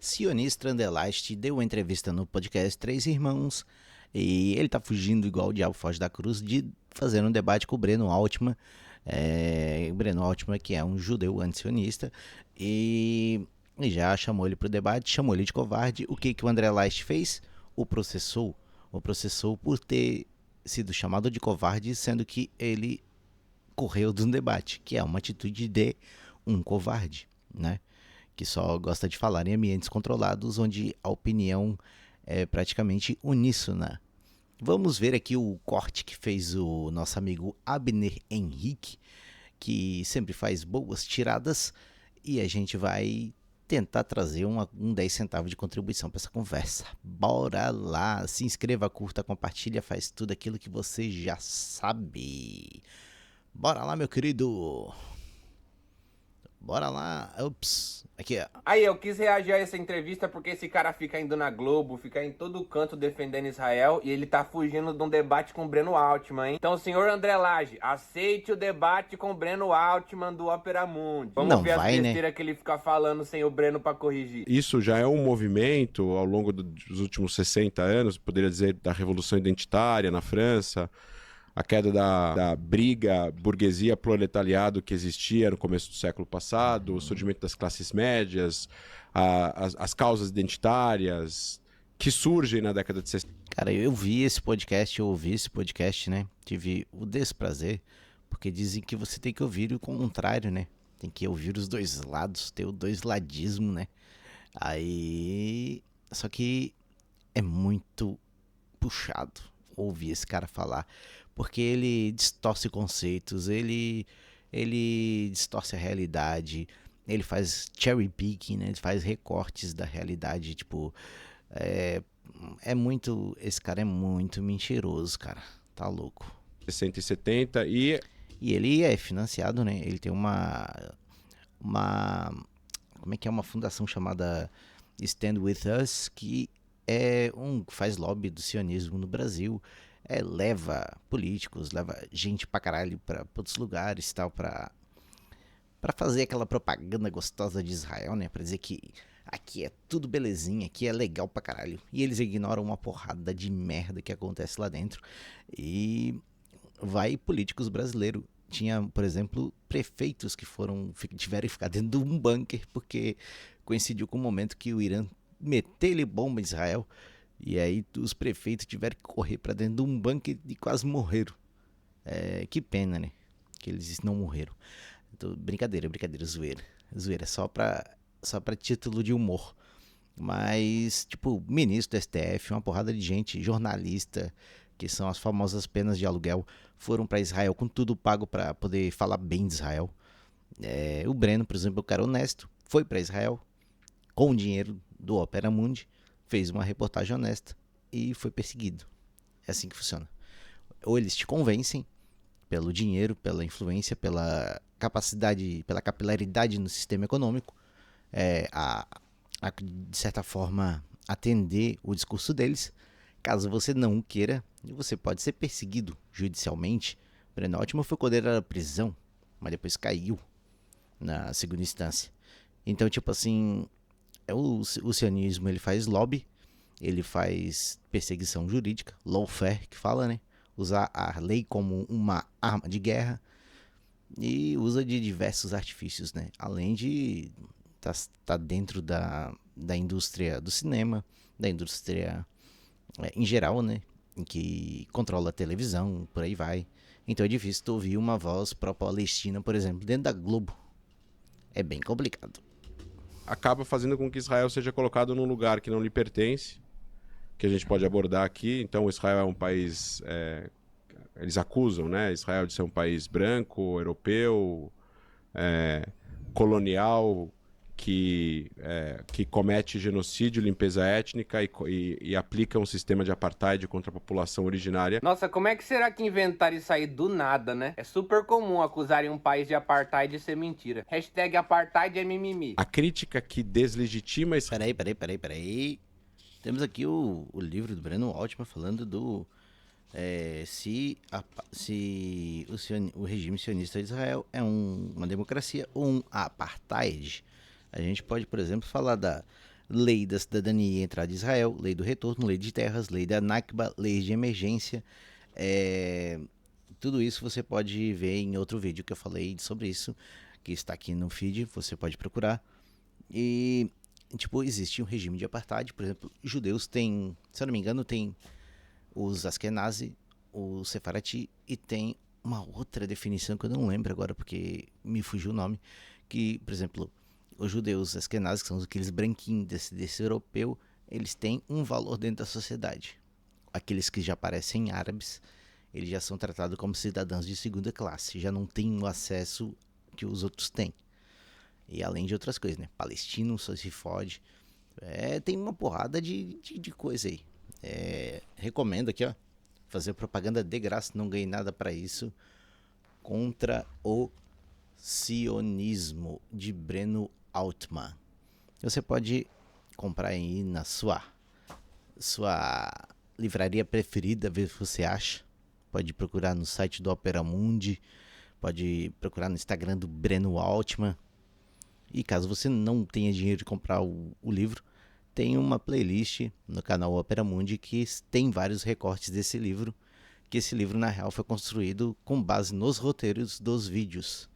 sionista Anderlecht deu uma entrevista no podcast Três Irmãos e ele tá fugindo igual o diabo foge da cruz de fazer um debate com o Breno Altman. O Breno Altman, que é um judeu antisionista, e já chamou ele pro debate, chamou ele de covarde. O que o André Leicht fez? O processou por ter sido chamado de covarde, sendo que ele correu de um debate, que é uma atitude de um covarde, né? Que só gosta de falar em ambientes controlados, onde a opinião é praticamente uníssona. Vamos ver aqui o corte que fez o nosso amigo Abner Henrique, que sempre faz boas tiradas, e a gente vai tentar trazer um 10 centavos de contribuição para essa conversa. Bora lá, se inscreva, curta, compartilha, faz tudo aquilo que você já sabe. Bora lá, meu querido. Bora lá. Ups. Aqui, ó. Aí, eu quis reagir a essa entrevista porque esse cara fica indo na Globo, fica em todo canto defendendo Israel e ele tá fugindo de um debate com o Breno Altman, hein? Então, senhor André Lage, aceite o debate com o Breno Altman do Opera Mundi. Vamos Não ver vai, as né? besteiras que ele fica falando sem o Breno pra corrigir. Isso já é um movimento ao longo dos últimos 60 anos, poderia dizer, da Revolução Identitária na França, a queda da briga burguesia-proletariado que existia no começo do século passado, o surgimento das classes médias, as causas identitárias que surgem na década de 60. Cara, eu ouvi esse podcast, né? Tive o desprazer, porque dizem que você tem que ouvir o contrário, né? Tem que ouvir os dois lados, ter o dois ladismo, né? Aí... Só que é muito puxado ouvir esse cara falar, porque ele distorce conceitos, ele distorce a realidade, ele faz cherry picking, né? Ele faz recortes da realidade, tipo, esse cara é muito mentiroso, cara, tá louco. 60 e 70 e ele é financiado, né? Ele tem uma como é que é, uma fundação chamada Stand With Us, que faz lobby do sionismo no Brasil, leva políticos, leva gente pra caralho pra outros lugares e tal, pra fazer aquela propaganda gostosa de Israel, né, pra dizer que aqui é tudo belezinha, aqui é legal pra caralho, e eles ignoram uma porrada de merda que acontece lá dentro, e vai políticos brasileiros. Tinha, por exemplo, prefeitos que tiveram que ficar dentro de um bunker, porque coincidiu com o momento que o Irã meteu-lhe bomba em Israel, e aí os prefeitos tiveram que correr pra dentro de um bunker e quase morreram. Que pena, né? Que eles não morreram. Então, brincadeira, zoeira, só pra título de humor. Mas, tipo, ministro do STF, uma porrada de gente, jornalista, que são as famosas penas de aluguel, foram pra Israel com tudo pago pra poder falar bem de Israel. O Breno, por exemplo, o cara honesto, foi pra Israel com o dinheiro do Opera Mundi, fez uma reportagem honesta e foi perseguido. É assim que funciona. Ou eles te convencem pelo dinheiro, pela influência, pela capacidade, pela capilaridade no sistema econômico, de certa forma, atender o discurso deles. Caso você não queira, você pode ser perseguido judicialmente. Breno Altman foi condenado à prisão, mas depois caiu na segunda instância. Então, tipo assim, o sionismo, ele faz lobby, ele faz perseguição jurídica, lawfare que fala, né? Usar a lei como uma arma de guerra e usa de diversos artifícios, né? Além de tá dentro da indústria do cinema, da indústria em geral, né? Que controla a televisão, por aí vai. Então é difícil tu ouvir uma voz pró-Palestina, por exemplo, dentro da Globo. É bem complicado. Acaba fazendo com que Israel seja colocado num lugar que não lhe pertence, que a gente pode abordar aqui. Então, Israel é um país... eles acusam, né, Israel de ser um país branco, europeu, colonial, que comete genocídio, limpeza étnica e aplica um sistema de apartheid contra a população originária. Nossa, como é que será que inventaram isso aí do nada, né? É super comum acusarem um país de apartheid de ser mentira. Hashtag apartheid é mimimi. A crítica que deslegitima... Peraí. Temos aqui o livro do Breno Altman falando do... se o regime sionista de Israel é uma democracia ou um apartheid. A gente pode, por exemplo, falar lei da cidadania e entrada de Israel, lei do retorno, lei de terras, lei da Nakba, lei de emergência. Tudo isso você pode ver em outro vídeo que eu falei sobre isso, que está aqui no feed, você pode procurar. E, tipo, existe um regime de apartheid, por exemplo, judeus têm, se eu não me engano, tem os Askenazi, o Sefarati, e tem uma outra definição que eu não lembro agora porque me fugiu o nome, que, por exemplo, os judeus Askenazi, que são aqueles branquinhos desse europeu, eles têm um valor dentro da sociedade. Aqueles que já parecem árabes, eles já são tratados como cidadãos de segunda classe, já não têm o acesso que os outros têm. E além de outras coisas, né? Palestino só se fode. Tem uma porrada de coisa aí. Recomendo aqui, ó, fazer propaganda de graça, não ganhei nada para isso. Contra o Sionismo, de Breno Altman. Você pode comprar aí na sua livraria preferida, ver se você acha. Pode procurar no site do Opera Mundi, pode procurar no Instagram do Breno Altman. E caso você não tenha dinheiro de comprar o livro, tem uma playlist no canal Opera Mundi que tem vários recortes desse livro, que esse livro na real foi construído com base nos roteiros dos vídeos.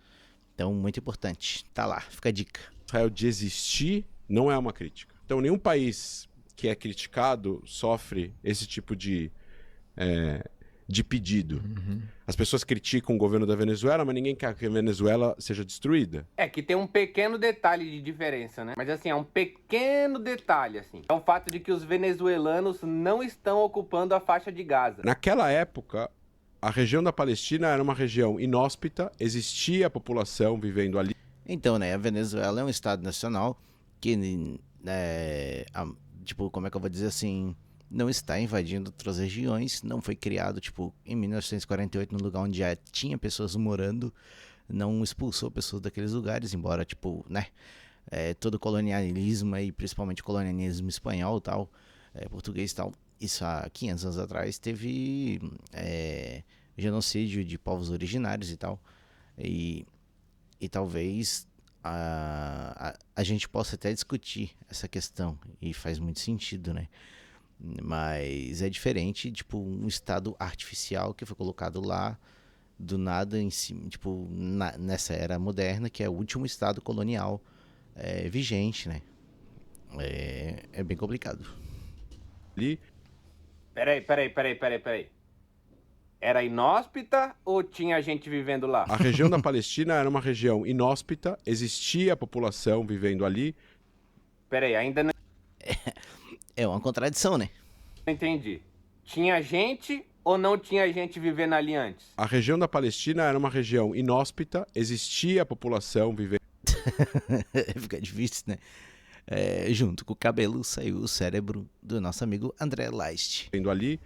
Então, muito importante. Tá lá, fica a dica. Israel de existir não é uma crítica. Então, nenhum país que é criticado sofre esse tipo de pedido. As pessoas criticam o governo da Venezuela, mas ninguém quer que a Venezuela seja destruída. Que tem um pequeno detalhe de diferença, né? Mas assim, é um pequeno detalhe, assim. É o fato de que os venezuelanos não estão ocupando a faixa de Gaza. Naquela época, a região da Palestina era uma região inóspita, existia a população vivendo ali. Então, né, a Venezuela é um estado nacional que, tipo, como é que eu vou dizer assim, não está invadindo outras regiões, não foi criado, tipo, em 1948, no lugar onde já tinha pessoas morando, não expulsou pessoas daqueles lugares, embora, tipo, né, todo colonialismo, e principalmente colonialismo espanhol, tal, português e tal, isso há 500 anos atrás teve genocídio de povos originários e tal, e talvez a gente possa até discutir essa questão, e faz muito sentido, né? Mas é diferente, tipo, um estado artificial que foi colocado lá do nada em cima, tipo, nessa era moderna, que é o último estado colonial vigente, né? É bem complicado. Ali. Peraí. Era inóspita ou tinha gente vivendo lá? A região da Palestina era uma região inóspita, existia a população vivendo ali. Peraí, ainda não É uma contradição, né? entendi. Tinha gente ou não tinha gente vivendo ali antes? A região da Palestina era uma região inóspita, existia a população vivendo. Fica difícil, né? Junto com o cabelo saiu o cérebro do nosso amigo André Leist. Ali.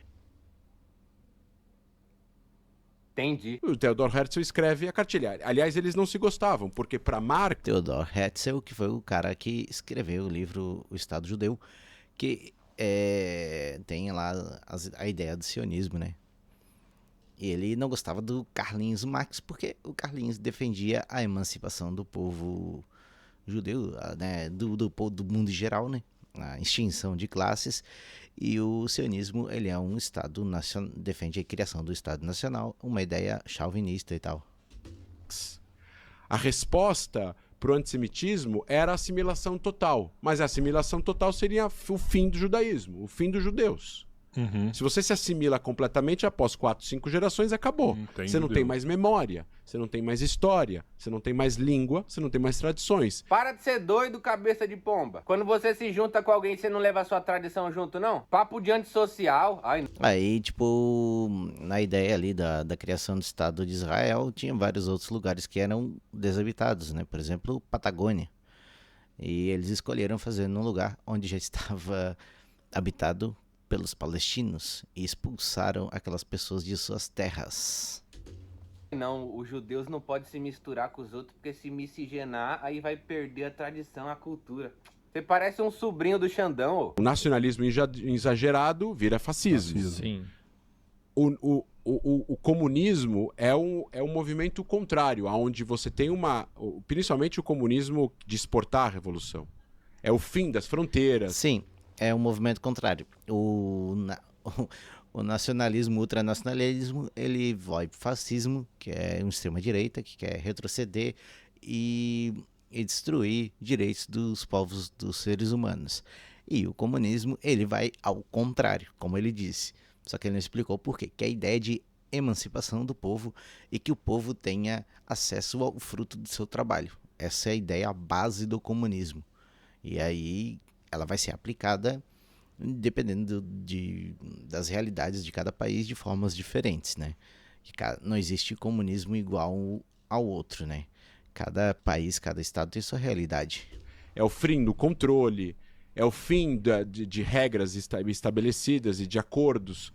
Entendi. O Theodor Herzl escreve a cartilha. Aliás, eles não se gostavam, porque para Marx... Theodor Herzl, que foi o cara que escreveu o livro O Estado Judeu, que tem lá a ideia do sionismo, né? E ele não gostava do Carlinhos Marx, porque o Carlinhos defendia a emancipação do povo judeu, né? do mundo em geral, né? A extinção de classes. E o sionismo, ele é um Estado nacional, defende a criação do Estado Nacional, uma ideia chauvinista e tal. A resposta para o antissemitismo era a assimilação total, mas a assimilação total seria o fim do judaísmo, o fim dos judeus. Se você se assimila completamente, após 4, 5 gerações, acabou. Você não tem mais memória, você não tem mais história, você não tem mais língua, você não tem mais tradições. Para de ser doido, cabeça de pomba. Quando você se junta com alguém, você não leva a sua tradição junto, não? Papo de antissocial. Aí, tipo, na ideia ali da criação do Estado de Israel, tinha vários outros lugares que eram desabitados, né? Por exemplo, Patagônia. E eles escolheram fazer num lugar onde já estava habitado pelos palestinos e expulsaram aquelas pessoas de suas terras. Não, os judeus não podem se misturar com os outros, porque se miscigenar, aí vai perder a tradição, a cultura. Você parece um sobrinho do Xandão, ô. O nacionalismo exagerado vira fascismo. Sim. O comunismo é um movimento contrário, onde você tem principalmente o comunismo de exportar a revolução. É o fim das fronteiras. Sim, é um movimento contrário. O nacionalismo, o ultranacionalismo, ele vai pro fascismo, que é uma extrema-direita, que quer retroceder e destruir direitos dos povos, dos seres humanos. E o comunismo, ele vai ao contrário, como ele disse. Só que ele não explicou por quê. Que é a ideia de emancipação do povo e que o povo tenha acesso ao fruto do seu trabalho. Essa é a ideia, a base do comunismo. E aí ela vai ser aplicada dependendo das realidades de cada país de formas diferentes, né? Não existe comunismo igual ao outro, né? Cada país, cada estado tem sua realidade. É o fim do controle, é o fim de regras estabelecidas e de acordos.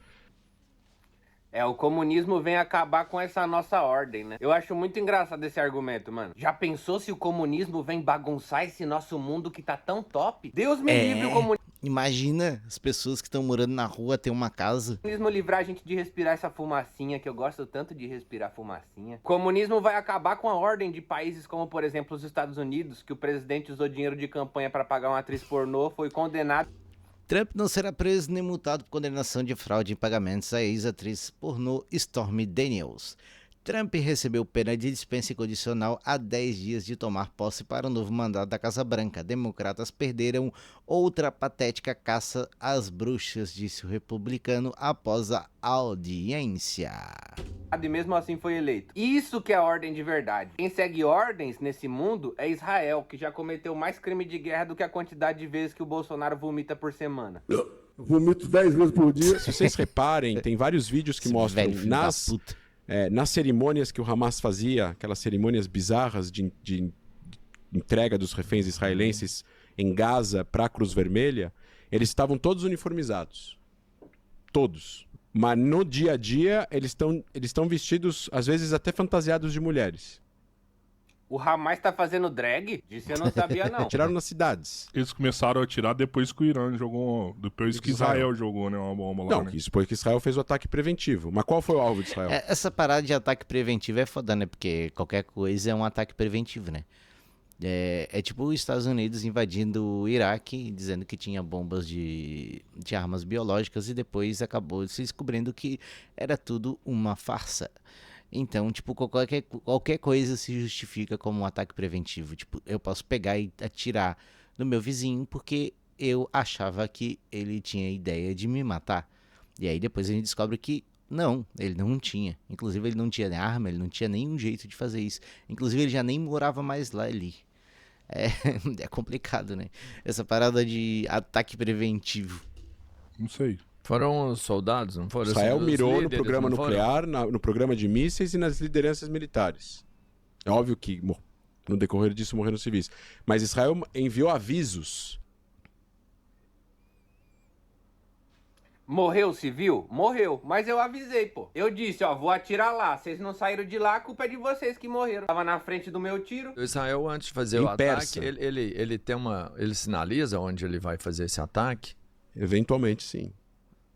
O comunismo vem acabar com essa nossa ordem, né? Eu acho muito engraçado esse argumento, mano. Já pensou se o comunismo vem bagunçar esse nosso mundo que tá tão top? Deus me livre o comunismo. Imagina as pessoas que estão morando na rua ter uma casa. Comunismo livrar a gente de respirar essa fumacinha, que eu gosto tanto de respirar fumacinha. O comunismo vai acabar com a ordem de países como, por exemplo, os Estados Unidos, que o presidente usou dinheiro de campanha para pagar uma atriz pornô, foi condenado. Trump não será preso nem multado por condenação de fraude em pagamentos à ex-atriz pornô Stormy Daniels. Trump recebeu pena de dispensa incondicional a 10 dias de tomar posse para o novo mandato da Casa Branca. Democratas perderam outra patética caça às bruxas, disse o republicano após a audiência. E mesmo assim foi eleito. Isso que é a ordem de verdade. Quem segue ordens nesse mundo é Israel, que já cometeu mais crime de guerra do que a quantidade de vezes que o Bolsonaro vomita por semana. Eu vomito 10 vezes por dia. Se vocês reparem, tem vários vídeos que mostram nas cerimônias que o Hamas fazia, aquelas cerimônias bizarras de entrega dos reféns israelenses em Gaza para a Cruz Vermelha, eles estavam todos uniformizados. Todos. Mas no dia a dia, eles estão vestidos, às vezes até fantasiados de mulheres. O Hamas tá fazendo drag? Disso eu não sabia, não. Tiraram nas cidades. Eles começaram a atirar depois que o Irã jogou. Depois que Israel jogou, né? Uma bomba lá. Não, né? isso foi que Israel fez o ataque preventivo. Mas qual foi o alvo de Israel? Essa parada de ataque preventivo é foda, né? Porque qualquer coisa é um ataque preventivo, né? É tipo os Estados Unidos invadindo o Iraque, dizendo que tinha bombas de armas biológicas e depois acabou se descobrindo que era tudo uma farsa. Então, tipo, qualquer coisa se justifica como um ataque preventivo. Tipo, eu posso pegar e atirar no meu vizinho porque eu achava que ele tinha ideia de me matar. E aí depois a gente descobre que não, ele não tinha. Inclusive ele não tinha arma, ele não tinha nenhum jeito de fazer isso. Inclusive ele já nem morava mais lá ali. É complicado, né? Essa parada de ataque preventivo. Não sei. Foram os soldados, não foram? Israel Os mirou no líderes, programa não foram? nuclear, no programa de mísseis e nas lideranças militares. É óbvio que no decorrer disso morreram civis. Mas Israel enviou avisos. Morreu o civil? Morreu. Mas eu avisei, pô. Eu disse, ó, vou atirar lá. Vocês não saíram de lá, a culpa é de vocês que morreram. Tava na frente do meu tiro. O Israel, antes de fazer Em o ataque, Persa. ele tem ele sinaliza onde ele vai fazer esse ataque? Eventualmente, sim.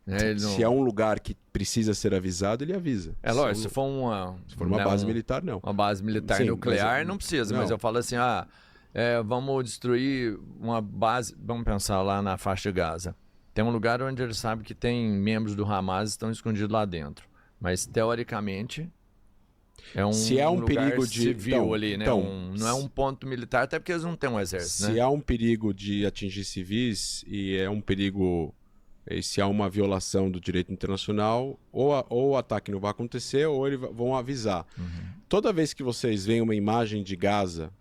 Né? Ele não- Se é um lugar que precisa ser avisado, ele avisa. É lógico, se for uma base militar, não. Uma base militar Sim, nuclear, mas- não precisa. não. Mas eu falo assim, vamos destruir uma base, vamos pensar lá na faixa de Gaza. Tem um lugar onde ele sabe que tem membros do Hamas que estão escondidos lá dentro. Mas, teoricamente, é um, Se é um lugar perigo de- civil então- ali, né? então, Não é um ponto militar, até porque eles não têm um exército, Se né? há um perigo de atingir civis e é um perigo, e se há uma violação do direito internacional, ou o ataque não vai acontecer ou eles vão avisar. Toda vez que vocês veem uma imagem de Gaza,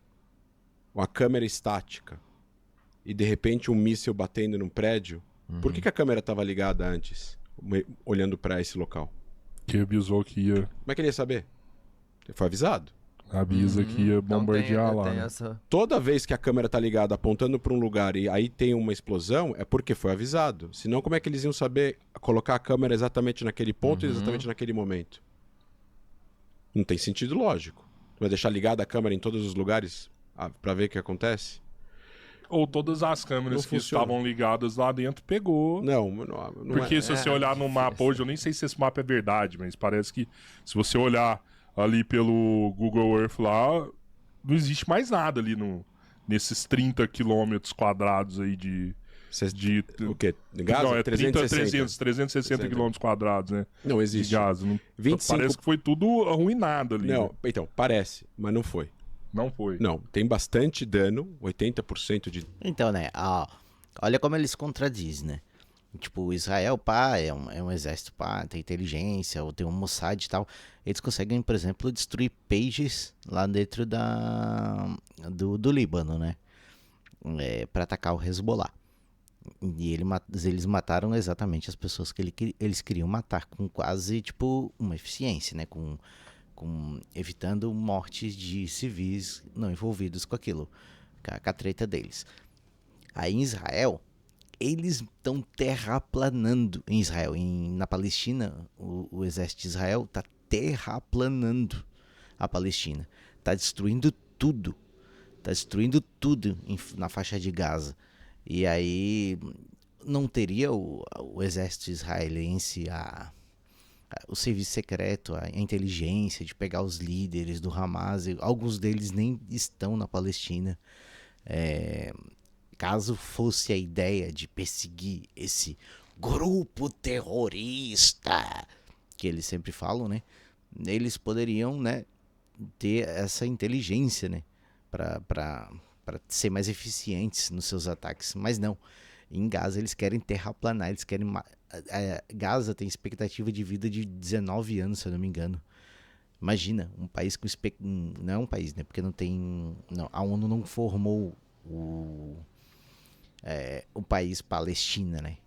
uma câmera estática, e de repente um míssil batendo num prédio, por que a câmera estava ligada antes, olhando para esse local? Que avisou que ia. Como é que ele ia saber? Ele foi avisado. Avisa que ia Então bombardear lá. tem né? essa... Toda vez que a câmera tá ligada apontando para um lugar e aí tem uma explosão, é porque foi avisado. Senão, como é que eles iam saber colocar a câmera exatamente naquele ponto e exatamente naquele momento? Não tem sentido lógico. Vai deixar ligada a câmera em todos os lugares para ver o que acontece? Ou todas as câmeras Não que funciona. estavam ligadas lá dentro pegou. Não Porque é. se você olhar no mapa hoje, eu nem sei se esse mapa é verdade, mas parece que se você olhar ali pelo Google Earth lá, não existe mais nada ali nesses 30 quilômetros quadrados aí de... O quê? Gaza? Não, é 360. 360 quilômetros quadrados, né? Não existe. De Gaza. Não... 25... Parece que foi tudo arruinado ali. Não, né? então, parece, mas não foi. Não foi. Não, tem bastante dano, 80% de... Então, né, olha como eles contradizem, né? Tipo, Israel, pá, é um exército, pá, tem inteligência, ou tem um Mossad e tal. Eles conseguem, por exemplo, destruir pages lá dentro do Líbano, né? Pra atacar o Hezbollah. E eles mataram exatamente as pessoas que eles queriam matar, com quase, tipo, uma eficiência, né? Com evitando mortes de civis não envolvidos com aquilo, com a treta deles. Aí em Israel, eles estão terraplanando em Israel. Na Palestina, o exército de Israel está terraplanando a Palestina. Está destruindo tudo. Está destruindo tudo na faixa de Gaza. E aí não teria o exército israelense, o serviço secreto, a inteligência de pegar os líderes do Hamas. Alguns deles nem estão na Palestina. Caso fosse a ideia de perseguir esse grupo terrorista, que eles sempre falam, né? Eles poderiam, né, ter essa inteligência, né, para ser mais eficientes nos seus ataques. Mas não. Em Gaza eles querem terraplanar, eles querem... Gaza tem expectativa de vida de 19 anos, se eu não me engano. Imagina, um país com... Não é um país, né? Porque não tem... Não, a ONU não formou o país Palestina, né?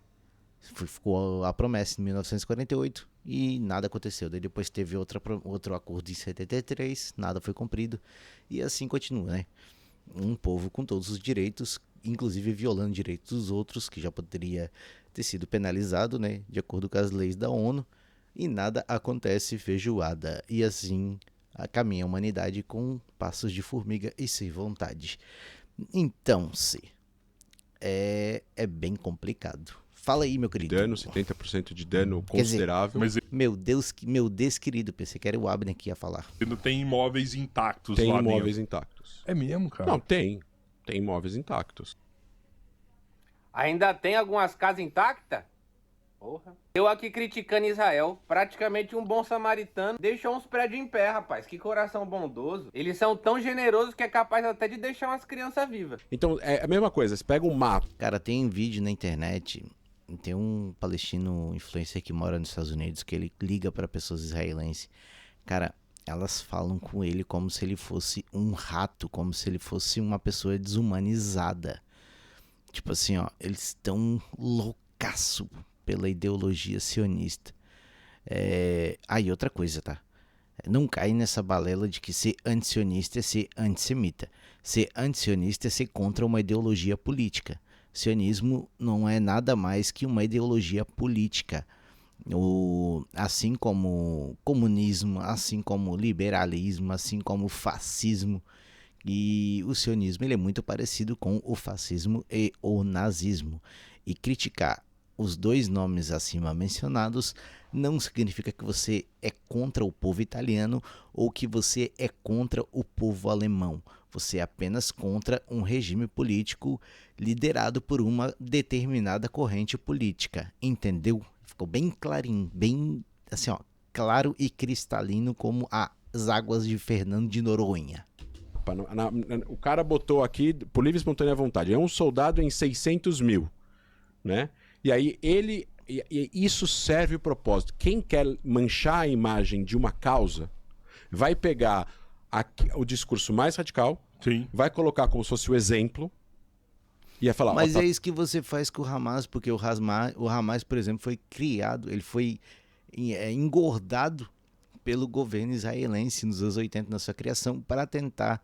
Ficou a promessa em 1948 e nada aconteceu. Daí depois teve outro acordo em 73, nada foi cumprido. E assim continua, né? Um povo com todos os direitos, inclusive violando direitos dos outros, que já poderia ter sido penalizado, né, de acordo com as leis da ONU, e nada acontece, feijoada. E assim caminha a humanidade com passos de formiga e sem vontade. Então, é bem complicado. Fala aí, meu querido. Dano, 70% de dano considerável. Mas Meu Deus, querido, pensei que era o Abner que ia falar. ainda tem imóveis intactos Tem lá imóveis dentro. intactos. É mesmo, cara? Não, tem. Tem imóveis intactos. Ainda tem algumas casas intactas? Porra. Eu aqui criticando Israel, praticamente um bom samaritano, deixou uns prédios em pé, rapaz. Que coração bondoso. Eles são tão generosos que é capaz até de deixar umas crianças vivas. Então, é a mesma coisa. Você pega um mapa. Cara, tem um vídeo na internet, tem um palestino influencer que mora nos Estados Unidos, que ele liga para pessoas israelenses. Cara, elas falam com ele como se ele fosse um rato, como se ele fosse uma pessoa desumanizada. Tipo assim, ó, eles estão loucaço pela ideologia sionista. Aí outra coisa, tá? Não cai nessa balela de que ser antisionista é ser antissemita. Ser antisionista é ser contra uma ideologia política. Sionismo não é nada mais que uma ideologia política. Assim como comunismo, assim como liberalismo, assim como fascismo. E o sionismo ele é muito parecido com o fascismo e o nazismo. E criticar os dois nomes acima mencionados não significa que você é contra o povo italiano ou que você é contra o povo alemão. Você é apenas contra um regime político liderado por uma determinada corrente política. Entendeu? Ficou bem clarinho, bem assim, ó, claro e cristalino como as águas de Fernando de Noronha. O cara botou aqui, por livre e espontânea vontade, é um soldado em 600 mil, né? E aí isso serve o propósito. Quem quer manchar a imagem de uma causa, vai pegar o discurso mais radical, Sim. vai colocar como se fosse o exemplo, e ia falar... Mas é isso que você faz com o Hamas, porque o Hamas, por exemplo, foi criado, ele foi engordado pelo governo israelense nos anos 80 na sua criação para tentar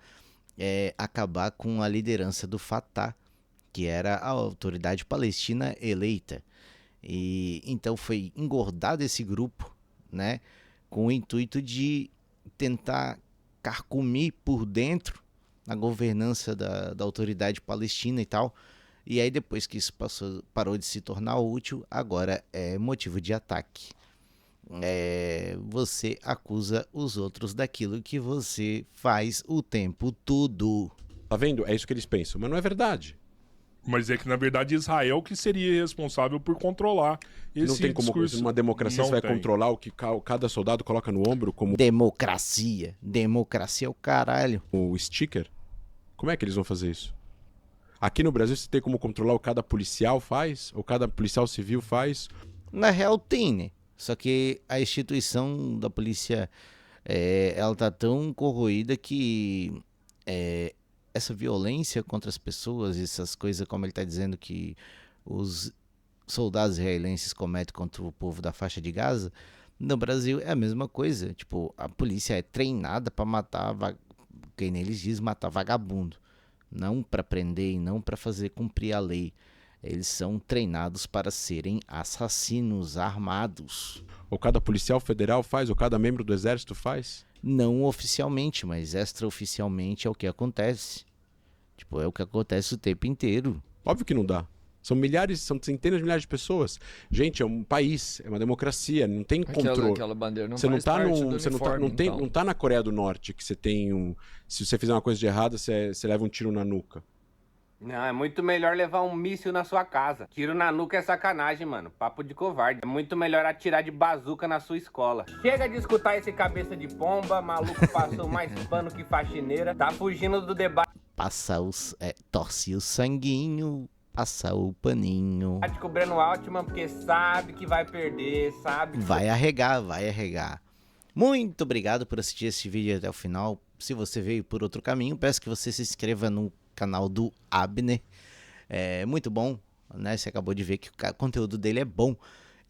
acabar com a liderança do Fatah, que era a autoridade palestina eleita. E então foi engordado esse grupo, né, com o intuito de tentar carcomir por dentro a governança da autoridade palestina e tal. E aí depois que isso parou de se tornar útil, agora é motivo de ataque. Você acusa os outros daquilo que você faz o tempo todo. Tá vendo? É isso que eles pensam, mas não é verdade. Mas é que, na verdade, Israel que seria responsável por controlar esse Não tem como, discurso. numa democracia, Não você vai tem. controlar o que cada soldado coloca no ombro como Democracia. Democracia é o caralho. o sticker? Como é que eles vão fazer isso? Aqui no Brasil você tem como controlar o que cada policial faz? Ou cada policial civil faz? Na real tem, né? Só que a instituição da polícia, ela tá tão corroída que essa violência contra as pessoas, essas coisas como ele tá dizendo que os soldados israelenses cometem contra o povo da faixa de Gaza, no Brasil é a mesma coisa. Tipo, a polícia é treinada pra matar, quem eles dizem, matar vagabundo. Não pra prender e não pra fazer cumprir a lei. Eles são treinados para serem assassinos armados. Ou cada policial federal faz? Ou cada membro do exército faz? Não oficialmente, mas extraoficialmente é o que acontece. Tipo, é o que acontece o tempo inteiro. Óbvio que não dá. São milhares, são centenas de milhares de pessoas. Gente, é um país, é uma democracia, não tem controle. Aquela bandeira não Você não faz tá parte num, do você não tá, uniforme, não tem, então. não tá na Coreia do Norte que você tem um, se você fizer uma coisa de errada, você leva um tiro na nuca. Não, é muito melhor levar um míssil na sua casa. Tiro na nuca é sacanagem, mano. Papo de covarde. É muito melhor atirar de bazuca na sua escola. Chega de escutar esse cabeça de pomba. Maluco passou mais pano que faxineira. Tá fugindo do debate Torce o sanguinho, passa o paninho. com o Breno Altman porque sabe que vai perder, sabe? Vai arregar, vai arregar. Muito obrigado por assistir esse vídeo até o final. Se você veio por outro caminho, peço que você se inscreva no canal do Abner. É muito bom, né? Você acabou de ver que o conteúdo dele é bom.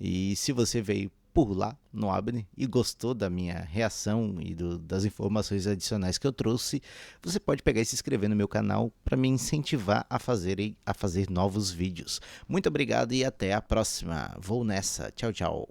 E se você veio por lá no Abner e gostou da minha reação e das informações adicionais que eu trouxe, você pode pegar e se inscrever no meu canal para me incentivar a fazer novos vídeos. Muito obrigado e até a próxima. Vou nessa. Tchau, tchau.